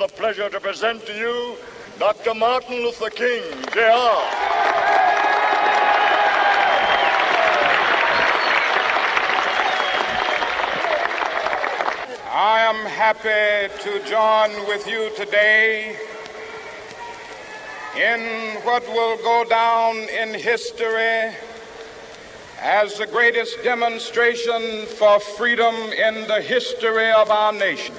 the pleasure to present to you Dr. Martin Luther King, Jr. I am happy to join with you today in what will go down in history as the greatest demonstration for freedom in the history of our nation.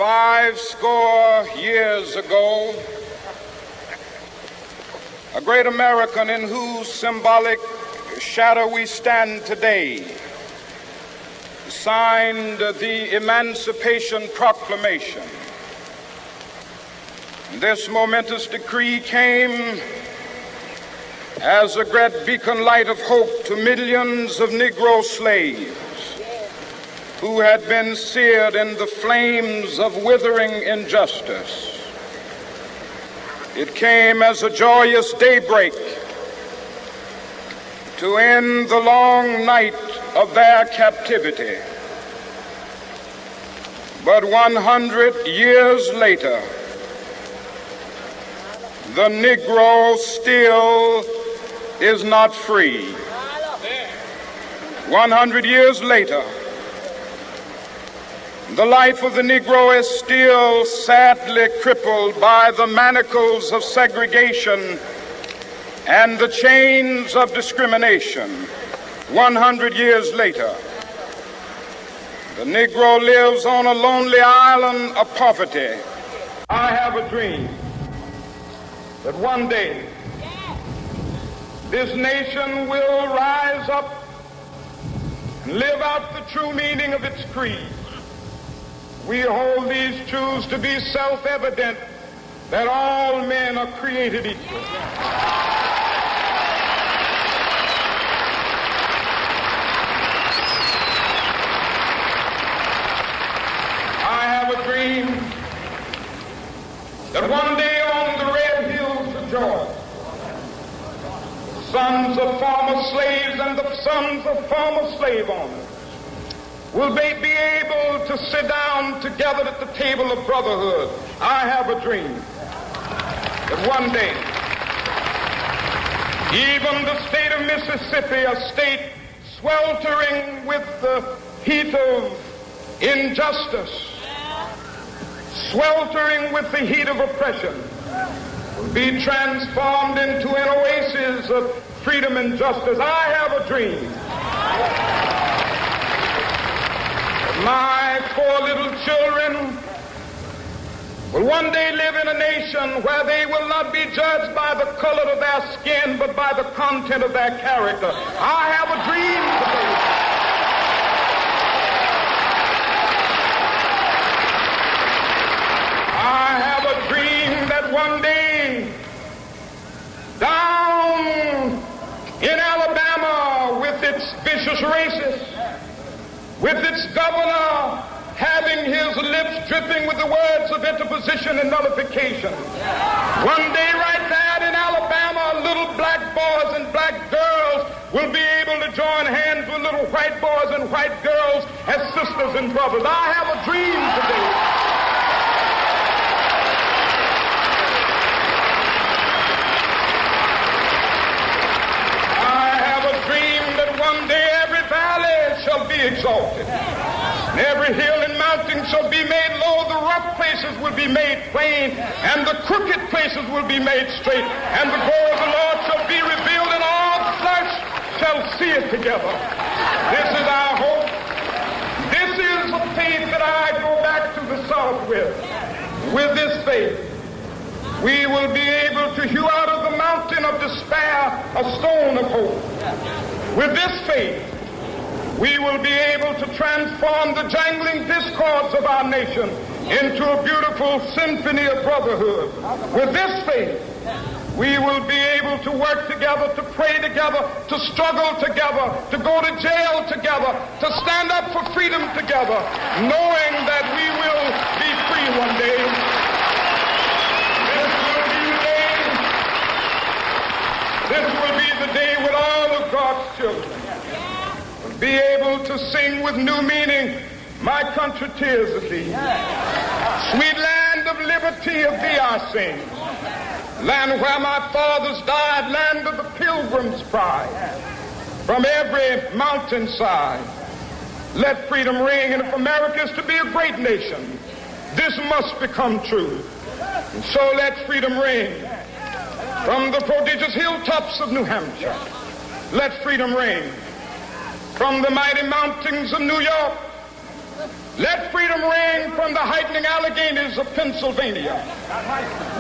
Five score years ago, a great American in whose symbolic shadow we stand today signed the Emancipation Proclamation. This momentous decree came as a great beacon light of hope to millions of Negro slaves who had been seared in the flames of withering injustice. It came as a joyous daybreak to end the long night of their captivity. But 100 years later, the Negro still is not free. 100 years later, the life of the Negro is still sadly crippled by the manacles of segregation and the chains of discrimination. 100 years later, the Negro lives on a lonely island of poverty. I have a dream that one day this nation will rise up and live out the true meaning of its creed. We hold these truths to be self-evident, that all men are created equal. I have a dream that one day on the red hills of Georgia, the sons of former slaves and the sons of former slave owners will they be able to sit down together at the table of brotherhood. I have a dream that one day, even the state of Mississippi, a state sweltering with the heat of injustice, sweltering with the heat of oppression, will be transformed into an oasis of freedom and justice. I have a dream. My four little children will one day live in a nation where they will not be judged by the color of their skin, but by the content of their character. I have a dream today. I have a dream that one day, down in Alabama, with its vicious racists, with its governor having his lips dripping with the words of interposition and nullification. One day right there in Alabama, little black boys and black girls will be able to join hands with little white boys and white girls as sisters and brothers. I have a dream today. I have a dream that one day every valley shall be exalted, and every hill and mountain shall be made low. The rough places will be made plain, and the crooked places will be made straight, and the glory of the Lord shall be revealed, and all flesh shall see it together. This is our hope. This is the faith that I go back to the South with. With this faith, we will be able to hew out of the mountain of despair a stone of hope. With this faith, we will be able to transform the jangling discords of our nation into a beautiful symphony of brotherhood. With this faith, we will be able to work together, to pray together, to struggle together, to go to jail together, to stand up for freedom together, knowing that we will be free one day. This will be the day when all of God to sing with new meaning, my country, tears of thee. Sweet land of liberty, of thee I sing. Land where my fathers died, land of the pilgrim's pride. From every mountainside, let freedom ring. And if America is to be a great nation, this must become true. And so let freedom ring. From the prodigious hilltops of New Hampshire, let freedom ring. From the mighty mountains of New York, let freedom ring. From the heightening Alleghenies of Pennsylvania,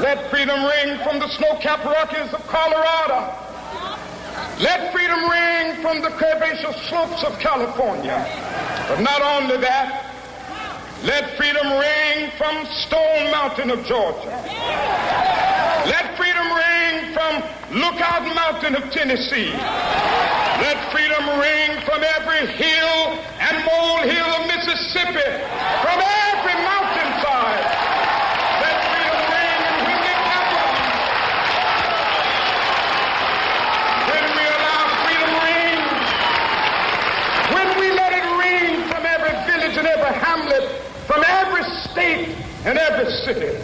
let freedom ring. From the snow-capped Rockies of Colorado, let freedom ring. From the curvaceous slopes of California. But not only that, let freedom ring from Stone Mountain of Georgia. Let freedom ring from Lookout Mountain of Tennessee. Let freedom ring from every hill and molehill of Mississippi, from every mountainside. Let freedom ring, and when it happens, when we allow freedom ring, when we let it ring from every village and every hamlet, from every state and every city,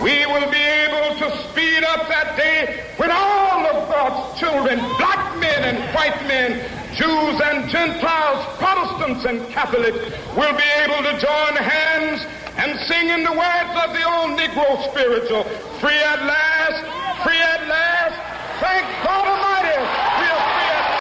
we will be able to speed up that day when all of God's children, black men and white men, Jews and Gentiles, Protestants and Catholics, will be able to join hands and sing in the words of the old Negro spiritual, free at last, thank God.